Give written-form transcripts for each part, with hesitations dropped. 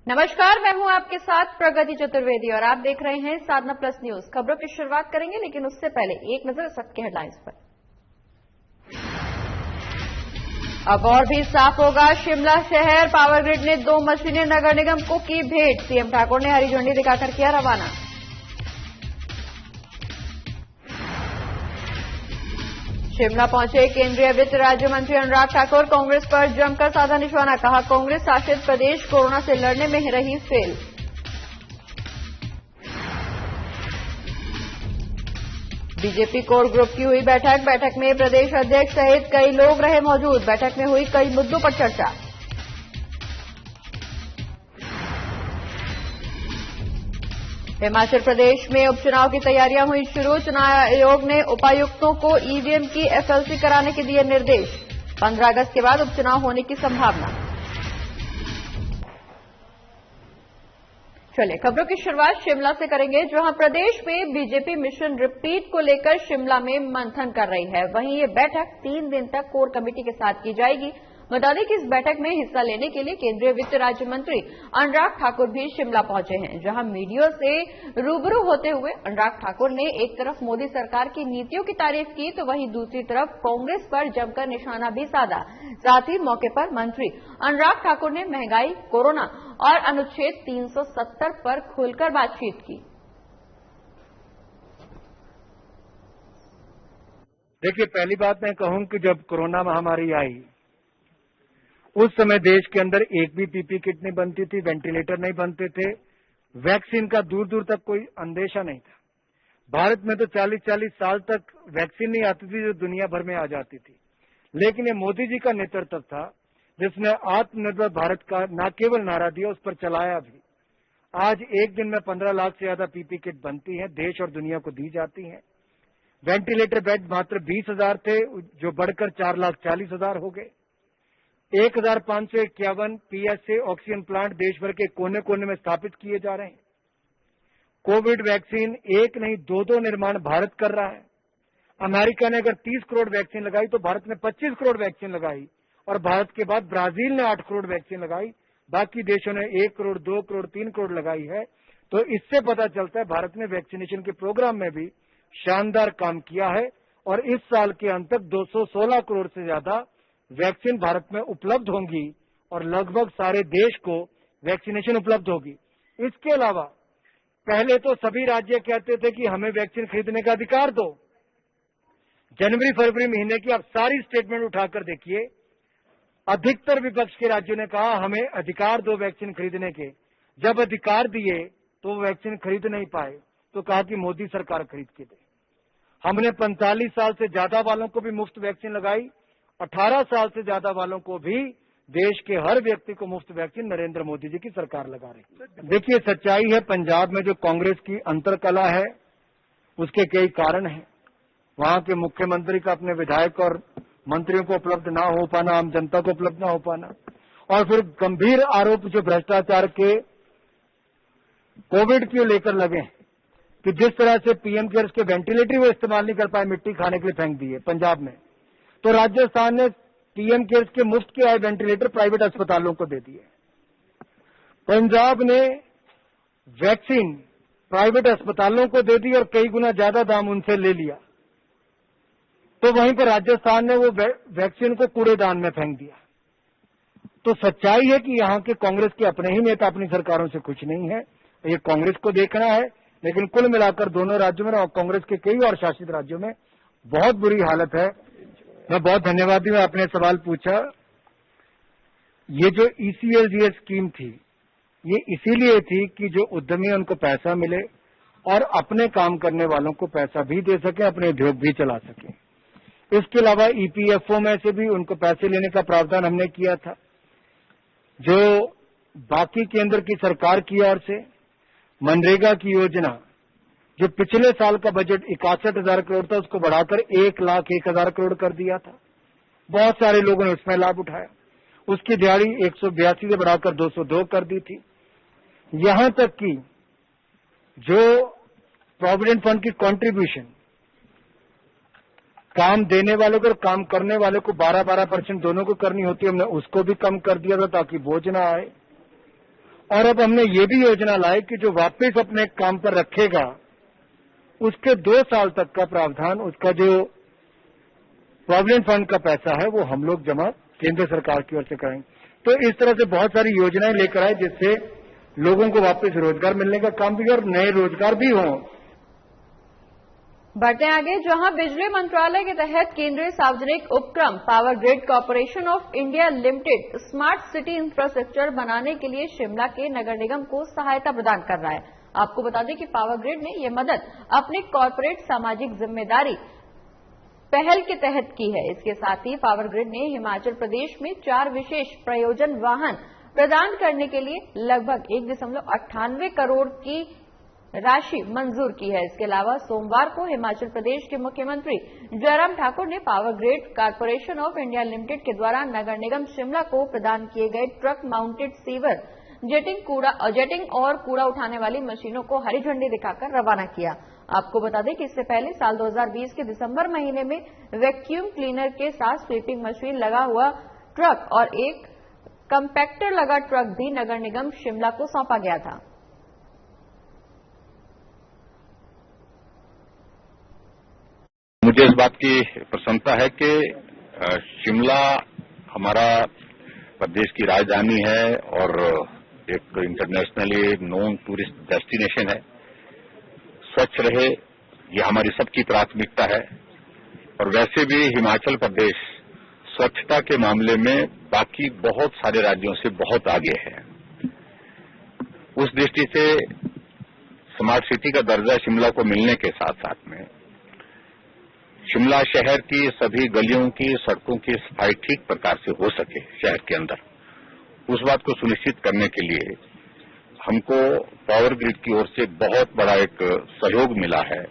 नमस्कार, मैं हूं आपके साथ प्रगति चतुर्वेदी और आप देख रहे हैं साधना प्लस न्यूज। खबरों की शुरुआत करेंगे, लेकिन उससे पहले एक नजर सबके हेडलाइंस पर। अब और भी साफ होगा शिमला शहर, पावर ग्रिड ने 2 मशीनें नगर निगम को की भेंट। सीएम ठाकुर ने हरी झंडी दिखाकर किया रवाना। शिमला पहुंचे केंद्रीय वित्त राज्य मंत्री अनुराग ठाकुर, कांग्रेस पर जमकर साधा निशाना। कहा, कांग्रेस शासित प्रदेश कोरोना से लड़ने में रही फेल। बीजेपी कोर ग्रुप की हुई बैठक में प्रदेश अध्यक्ष सहित कई लोग रहे मौजूद। बैठक में हुई कई मुद्दों पर चर्चा। हिमाचल प्रदेश में उपचुनाव की तैयारियां हुई शुरू। चुनाव आयोग ने उपायुक्तों को ईवीएम की एफएलसी कराने के दिए निर्देश। 15 अगस्त के बाद उपचुनाव होने की संभावना। चलिए, खबरों की शुरुआत शिमला से करेंगे, जहां प्रदेश में बीजेपी मिशन रिपीट को लेकर शिमला में मंथन कर रही है। वहीं ये बैठक 3 दिन तक कोर कमेटी के साथ की जाएगी। बता दें कि इस बैठक में हिस्सा लेने के लिए केंद्रीय वित्त राज्य मंत्री अनुराग ठाकुर भी शिमला पहुंचे हैं, जहां मीडिया से रूबरू होते हुए अनुराग ठाकुर ने एक तरफ मोदी सरकार की नीतियों की तारीफ की, तो वहीं दूसरी तरफ कांग्रेस पर जमकर निशाना भी साधा। साथ ही मौके पर मंत्री अनुराग ठाकुर ने महंगाई, कोरोना और अनुच्छेद 370 पर खुलकर बातचीत की। देखिए, पहली बात मैं कहूं कि जब कोरोना महामारी आई उस समय देश के अंदर एक भी पीपी किट नहीं बनती थी, वेंटिलेटर नहीं बनते थे, वैक्सीन का दूर दूर तक कोई अंदेशा नहीं था। भारत में तो 40-40 साल तक वैक्सीन नहीं आती थी जो दुनिया भर में आ जाती थी। लेकिन ये मोदी जी का नेतृत्व था जिसने आत्मनिर्भर भारत का न केवल नारा दिया, उस पर चलाया भी। आज एक दिन में 15 लाख से ज्यादा पीपी किट बनती हैं, देश और दुनिया को दी जाती हैं। वेंटिलेटर बेड मात्र 20,000 थे, जो बढ़कर 4,40,000 हो गए। 1,551 पीएसए ऑक्सीजन प्लांट देश भर के कोने कोने में स्थापित किए जा रहे हैं। कोविड वैक्सीन एक नहीं 2-2 निर्माण भारत कर रहा है। अमेरिका ने अगर 30 करोड़ वैक्सीन लगाई तो भारत ने 25 करोड़ वैक्सीन लगाई, और भारत के बाद ब्राजील ने 8 करोड़ वैक्सीन लगाई। बाकी देशों ने 1 करोड़, 2 करोड़, 3 करोड़ लगाई है। तो इससे पता चलता है भारत ने वैक्सीनेशन के प्रोग्राम में भी शानदार काम किया है, और इस साल के अंत तक 216 करोड़ से ज्यादा वैक्सीन भारत में उपलब्ध होंगी और लगभग सारे देश को वैक्सीनेशन उपलब्ध होगी। इसके अलावा पहले तो सभी राज्य कहते थे कि हमें वैक्सीन खरीदने का अधिकार दो। जनवरी फरवरी महीने की आप सारी स्टेटमेंट उठाकर देखिए, अधिकतर विपक्ष के राज्यों ने कहा हमें अधिकार दो वैक्सीन खरीदने के। जब अधिकार दिए तो वो वैक्सीन खरीद नहीं पाए, तो कहा कि मोदी सरकार खरीद के दे। हमने 45 साल से ज्यादा वालों को भी मुफ्त वैक्सीन लगाई, 18 साल से ज्यादा वालों को भी देश के हर व्यक्ति को मुफ्त वैक्सीन नरेंद्र मोदी जी की सरकार लगा रही है। देखिए, सच्चाई है, पंजाब में जो कांग्रेस की अंतरकला है उसके कई कारण हैं। वहां के मुख्यमंत्री का अपने विधायक और मंत्रियों को उपलब्ध ना हो पाना, आम जनता को उपलब्ध ना हो पाना, और फिर गंभीर आरोप जो भ्रष्टाचार के कोविड को लेकर लगे कि जिस तरह से पीएम केयर्स के वेंटिलेटर वो इस्तेमाल नहीं कर पाए, मिट्टी खाने के लिए फेंक दिए पंजाब में। तो राजस्थान ने पीएम केयर्स के मुफ्त के आए वेंटिलेटर प्राइवेट अस्पतालों को दे दिए। पंजाब ने वैक्सीन प्राइवेट अस्पतालों को दे दी और कई गुना ज्यादा दाम उनसे ले लिया। तो वहीं पर राजस्थान ने वो वैक्सीन को कूड़ेदान में फेंक दिया। तो सच्चाई है कि यहाँ के कांग्रेस के अपने ही नेता अपनी सरकारों से खुश नहीं है। ये कांग्रेस को देखना है, लेकिन कुल मिलाकर दोनों राज्यों में और कांग्रेस के कई और शासित राज्यों में बहुत बुरी हालत है। मैं बहुत धन्यवादी हूं, आपने सवाल पूछा। ये जो ईसीएलजीएस स्कीम थी, ये इसीलिए थी कि जो उद्यमी उनको पैसा मिले और अपने काम करने वालों को पैसा भी दे सके, अपने उद्योग भी चला सके। इसके अलावा ईपीएफओ में से भी उनको पैसे लेने का प्रावधान हमने किया था। जो बाकी केंद्र की सरकार की ओर से मनरेगा की योजना, जो पिछले साल का बजट 61,000 करोड़ था, उसको बढ़ाकर 1,01,000 करोड़ कर दिया था। बहुत सारे लोगों ने उसमें लाभ उठाया। उसकी दिहाड़ी 182 से बढ़ाकर 202 कर दी थी। यहां तक कि जो प्रोविडेंट फंड की कंट्रीब्यूशन काम देने वाले को और काम करने वाले को 12-12% दोनों को करनी होती है, हमने उसको भी कम कर दिया था ताकि बोझ ना आए। और अब हमने ये भी योजना लाई कि जो वापस अपने काम पर रखेगा उसके 2 साल तक का प्रावधान, उसका जो प्रोविडेंट फंड का पैसा है वो हम लोग जमा केंद्र सरकार की ओर से कराएंगे। तो इस तरह से बहुत सारी योजनाएं लेकर आए जिससे लोगों को वापस रोजगार मिलने का काम भी और नए रोजगार भी हों। बढ़ते आगे, जहां बिजली मंत्रालय के तहत केंद्रीय सार्वजनिक उपक्रम power grid corporation of India limited smart city infrastructure बनाने के लिए शिमला के नगर निगम को सहायता प्रदान कर रहा है। आपको बता दें कि पावर ग्रिड ने यह मदद अपनी कॉर्पोरेट सामाजिक जिम्मेदारी पहल के तहत की है। इसके साथ ही पावर ग्रिड ने हिमाचल प्रदेश में 4 विशेष प्रयोजन वाहन प्रदान करने के लिए लगभग 1.98 करोड़ की राशि मंजूर की है। इसके अलावा सोमवार को हिमाचल प्रदेश के मुख्यमंत्री जयराम ठाकुर ने power grid corporation of India limited के द्वारा नगर निगम शिमला को प्रदान किए गए ट्रक माउंटेड सीवर जेटिंग और कूड़ा उठाने वाली मशीनों को हरी झंडी दिखाकर रवाना किया। आपको बता दें कि इससे पहले साल 2020 के दिसंबर महीने में वैक्यूम क्लीनर के साथ स्वीपिंग मशीन लगा हुआ ट्रक और एक कंपैक्टर लगा ट्रक भी नगर निगम शिमला को सौंपा गया था। मुझे इस बात की प्रसन्नता है कि शिमला हमारा प्रदेश की राजधानी है और एक इंटरनेशनली नोन टूरिस्ट डेस्टिनेशन है। स्वच्छ रहे ये हमारी सबकी प्राथमिकता है और वैसे भी हिमाचल प्रदेश स्वच्छता के मामले में बाकी बहुत सारे राज्यों से बहुत आगे है। उस दृष्टि से स्मार्ट सिटी का दर्जा शिमला को मिलने के साथ साथ में शिमला शहर की सभी गलियों की सड़कों की सफाई ठीक प्रकार से हो सके शहर के अंदर, उस बात को सुनिश्चित करने के लिए हमको पावर ग्रिड की ओर से बहुत बड़ा एक सहयोग मिला है।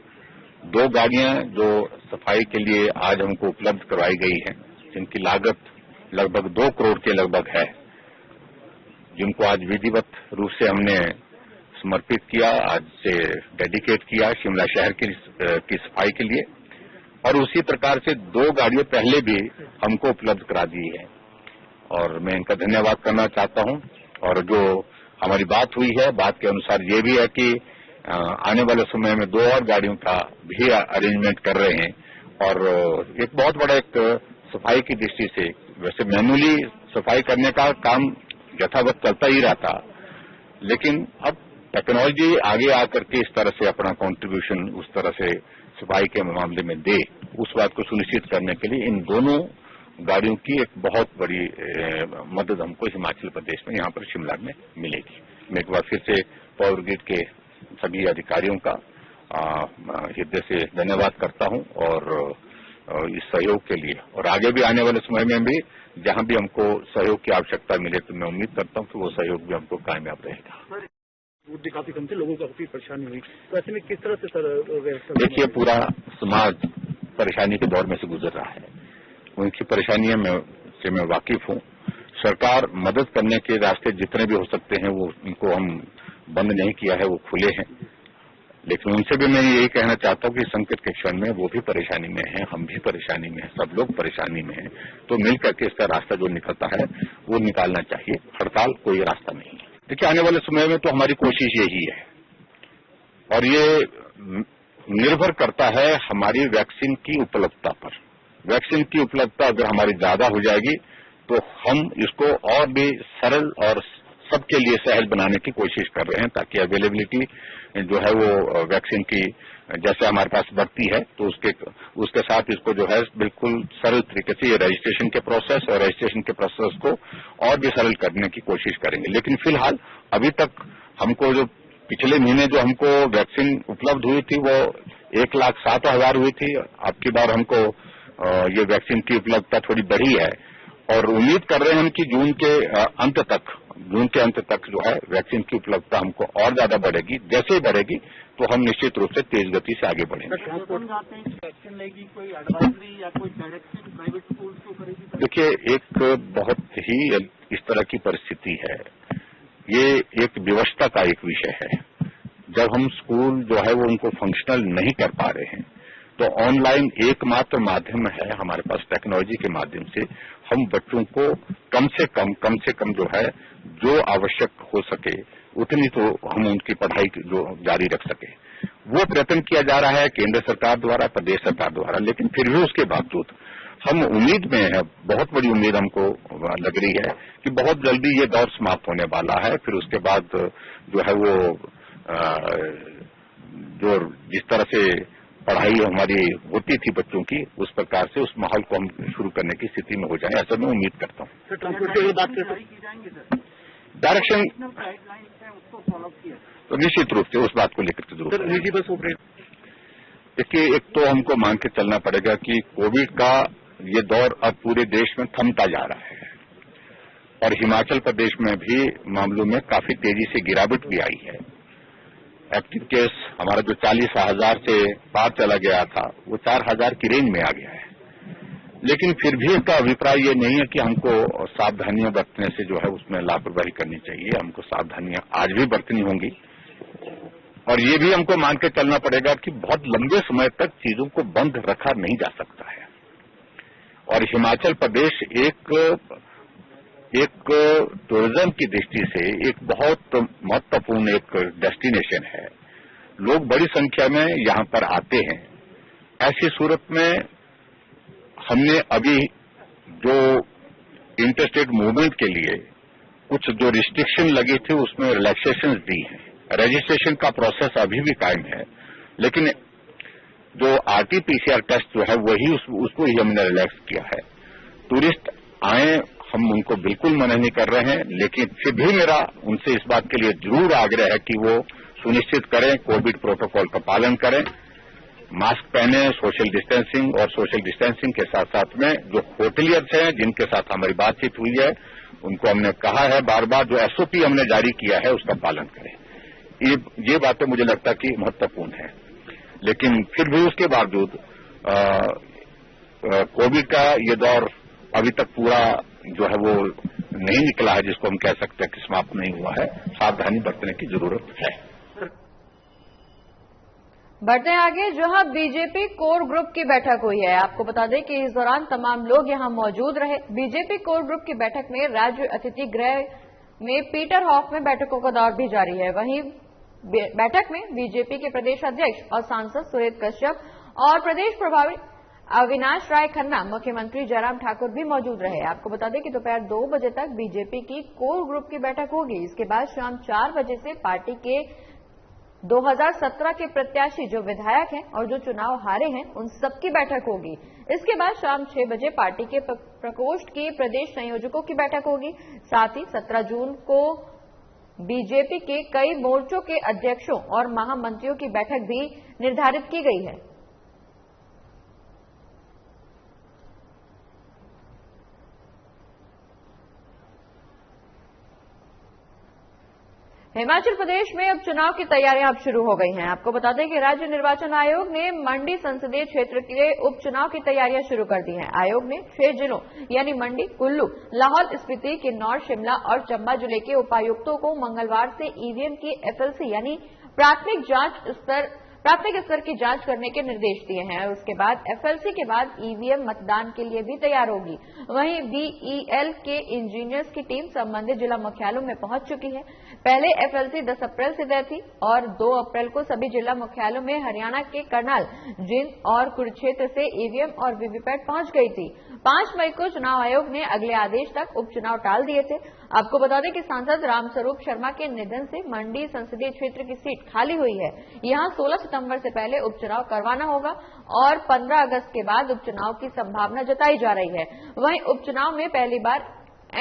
2 गाड़ियां जो सफाई के लिए आज हमको उपलब्ध करवाई गई हैं, जिनकी लागत लगभग 2 करोड़ के लगभग है, जिनको आज विधिवत रूप से हमने समर्पित किया, आज से डेडिकेट किया शिमला शहर की सफाई के लिए। और उसी प्रकार से 2 गाड़ियां पहले भी हमको उपलब्ध करा दी है और मैं इनका धन्यवाद करना चाहता हूं। और जो हमारी बात हुई है, बात के अनुसार ये भी है कि आने वाले समय में 2 और गाड़ियों का भी अरेंजमेंट कर रहे हैं। और एक बहुत बड़ा एक सफाई की दृष्टि से, वैसे मैन्युअली सफाई करने का काम यथावत चलता ही रहता, लेकिन अब टेक्नोलॉजी आगे आकर के इस तरह से अपना कंट्रीब्यूशन उस तरह से सफाई के मामले में दे, उस बात को सुनिश्चित करने के लिए इन दोनों गाड़ियों की एक बहुत बड़ी मदद हमको हिमाचल प्रदेश में यहाँ पर शिमला में मिलेगी। मैं एक बार फिर से पावर ग्रिड के सभी अधिकारियों का हृदय से धन्यवाद करता हूँ और इस सहयोग के लिए। और आगे भी आने वाले समय में भी जहाँ भी हमको सहयोग की आवश्यकता मिले तो मैं उम्मीद करता हूँ कि वो सहयोग भी हमको कामयाब रहेगा। काफी कम थे, लोगों को काफी परेशानी हुई, तो ऐसे में किस तरह से सर? देखिए, पूरा समाज परेशानी के दौर में से गुजर रहा है, उनकी परेशानियों से मैं वाकिफ हूँ। सरकार मदद करने के रास्ते जितने भी हो सकते हैं वो उनको हम बंद नहीं किया है, वो खुले हैं, लेकिन उनसे भी मैं यही कहना चाहता हूँ कि संकट के क्षण में वो भी परेशानी में है, हम भी परेशानी में है, सब लोग परेशानी में हैं, तो मिलकर के इसका रास्ता जो निकलता है वो निकालना चाहिए। हड़ताल कोई रास्ता नहीं है। देखिए, आने वाले समय में तो हमारी कोशिश यही है और ये निर्भर करता है हमारी वैक्सीन की उपलब्धता पर। वैक्सीन की उपलब्धता अगर हमारी ज्यादा हो जाएगी तो हम इसको और भी सरल और सबके लिए सहज बनाने की कोशिश कर रहे हैं, ताकि अवेलेबिलिटी जो है वो वैक्सीन की जैसे हमारे पास बढ़ती है तो उसके साथ इसको जो है बिल्कुल सरल तरीके से ये रजिस्ट्रेशन के प्रोसेस को और भी सरल करने की कोशिश करेंगे। लेकिन फिलहाल अभी तक हमको जो पिछले महीने जो हमको वैक्सीन उपलब्ध हुई थी वो 1,07,000 हुई थी। अब की बार हमको ये वैक्सीन की उपलब्धता थोड़ी बढ़ी है और उम्मीद कर रहे हैं हम कि जून के अंत तक जो है वैक्सीन की उपलब्धता हमको और ज्यादा बढ़ेगी। जैसे ही बढ़ेगी तो हम निश्चित रूप से तेज गति से आगे बढ़ेंगे। वैक्सीन लेगी कोई एडवाइजरी या कोई डायरेक्शन प्राइवेट स्कूल को करेगी? देखिए, एक बहुत ही इस तरह की परिस्थिति है, ये एक व्यवस्था का एक विषय है। जब हम स्कूल जो है वो उनको फंक्शनल नहीं कर पा रहे हैं तो ऑनलाइन एकमात्र माध्यम है हमारे पास टेक्नोलॉजी के माध्यम से हम बच्चों को कम से कम जो है जो आवश्यक हो सके उतनी तो हम उनकी पढ़ाई जो जारी रख सके, वो प्रयत्न किया जा रहा है केंद्र सरकार द्वारा, प्रदेश सरकार द्वारा। लेकिन फिर भी उसके बावजूद हम उम्मीद में है, बहुत बड़ी उम्मीद हमको लग रही है कि बहुत जल्दी ये दौर समाप्त होने वाला है। फिर उसके बाद जो है वो जो जिस तरह से पढ़ाई हमारी होती थी बच्चों की, उस प्रकार से उस माहौल को हम शुरू करने की स्थिति में हो जाए, ऐसा मैं उम्मीद करता हूँ। सर, ट्रांसपोर्ट की बात करें डायरेक्शन तो निश्चित रूप से उस बात को लेकर के जरूर। निजी बस ऑपरेट, देखिए, एक तो हमको मान के चलना पड़ेगा कि कोविड का ये दौर अब पूरे देश में थमता जा रहा है और हिमाचल प्रदेश में भी मामलों में काफी तेजी से गिरावट भी आई है। एक्टिव केस हमारा जो 40,000 से पार चला गया था वो 4,000 की रेंज में आ गया है। लेकिन फिर भी इसका अभिप्राय ये नहीं है कि हमको सावधानियां बरतने से जो है उसमें लापरवाही करनी चाहिए। हमको सावधानियां आज भी बरतनी होंगी और ये भी हमको मान के चलना पड़ेगा कि बहुत लंबे समय तक चीजों को बंद रखा नहीं जा सकता है। और हिमाचल प्रदेश एक टूरिज्म की दृष्टि से एक बहुत महत्वपूर्ण एक डेस्टिनेशन है। लोग बड़ी संख्या में यहां पर आते हैं। ऐसी सूरत में हमने अभी जो इंटरस्टेट मूवमेंट के लिए कुछ जो रिस्ट्रिक्शन लगी थी उसमें रिलैक्सेशन दी हैं। रजिस्ट्रेशन का प्रोसेस अभी भी कायम है, लेकिन जो आरटीपीसीआर टेस्ट जो है वही उसको ही हमने रिलैक्स किया है। टूरिस्ट आए, हम उनको बिल्कुल मना नहीं कर रहे हैं, लेकिन फिर भी मेरा उनसे इस बात के लिए जरूर आग्रह है कि वो सुनिश्चित करें, कोविड प्रोटोकॉल का पालन करें, मास्क पहने, सोशल डिस्टेंसिंग और सोशल डिस्टेंसिंग के साथ साथ में जो होटलियर्स हैं जिनके साथ हमारी बातचीत हुई है उनको हमने कहा है बार बार जो एसओपी हमने जारी किया है उसका पालन करें। ये बातें मुझे लगता है कि महत्वपूर्ण है। लेकिन फिर भी उसके बावजूद कोविड का ये दौर अभी तक पूरा जो है वो नहीं निकला है, जिसको हम कह सकते हैं कि समाप्त नहीं हुआ है। सावधानी बरतने की जरूरत है। बढ़ते हैं आगे, जहां बीजेपी कोर ग्रुप की बैठक हुई है। आपको बता दें कि इस दौरान तमाम लोग यहां मौजूद रहे। बीजेपी कोर ग्रुप की बैठक में राज्य अतिथि गृह में पीटर हॉफ में बैठकों का दौर भी जारी है। वहीं बैठक में बीजेपी के प्रदेश अध्यक्ष और सांसद सुरेश कश्यप और प्रदेश प्रभारी अविनाश राय खन्ना, मुख्यमंत्री जयराम ठाकुर भी मौजूद रहे। आपको बता दें कि दोपहर 2 बजे तक बीजेपी की कोर ग्रुप की बैठक होगी। इसके बाद शाम 4 बजे से पार्टी के 2017 के प्रत्याशी जो विधायक हैं और जो चुनाव हारे हैं उन सबकी बैठक होगी। इसके बाद शाम 6 बजे पार्टी के प्रकोष्ठ के प्रदेश संयोजकों की बैठक होगी। साथ ही 17 जून को बीजेपी के कई मोर्चों के अध्यक्षों और महामंत्रियों की बैठक भी निर्धारित की गई है। हिमाचल प्रदेश में अब चुनाव की तैयारियां अब शुरू हो गई हैं। आपको बता दें कि राज्य निर्वाचन आयोग ने मंडी संसदीय क्षेत्र के उपचुनाव की तैयारियां शुरू कर दी हैं। आयोग ने 6 जिलों यानी मंडी, कुल्लू, लाहौल स्पीति, किन्नौर, शिमला और चंबा जिले के उपायुक्तों को मंगलवार से ईवीएम की एफएलसी यानी प्राथमिक स्तर की जांच करने के निर्देश दिए हैं। उसके बाद एफएलसी के बाद ईवीएम मतदान के लिए भी तैयार होगी। वहीं बीईएल के इंजीनियर्स की टीम संबंधित जिला मुख्यालयों में पहुंच चुकी है। पहले एफएलसी 10 अप्रैल से तय थी और 2 अप्रैल को सभी जिला मुख्यालयों में हरियाणा के करनाल, जींद और कुरुक्षेत्र से ईवीएम और वीवीपैट पहुंच गई थी। 5 मई को चुनाव आयोग ने अगले आदेश तक उपचुनाव टाल दिए थे। आपको बता दें कि सांसद रामस्वरूप शर्मा के निधन से मंडी संसदीय क्षेत्र की सीट खाली हुई है। यहां 16 सितंबर से पहले उपचुनाव करवाना होगा और 15 अगस्त के बाद उपचुनाव की संभावना जताई जा रही है। वहीं उपचुनाव में पहली बार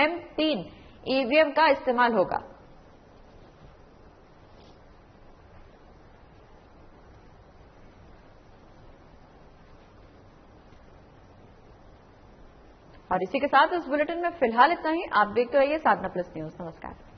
M3 ईवीएम का इस्तेमाल होगा। और इसी के साथ इस बुलेटिन में फिलहाल इतना ही। आप देखते रहिए साधना प्लस न्यूज। नमस्कार।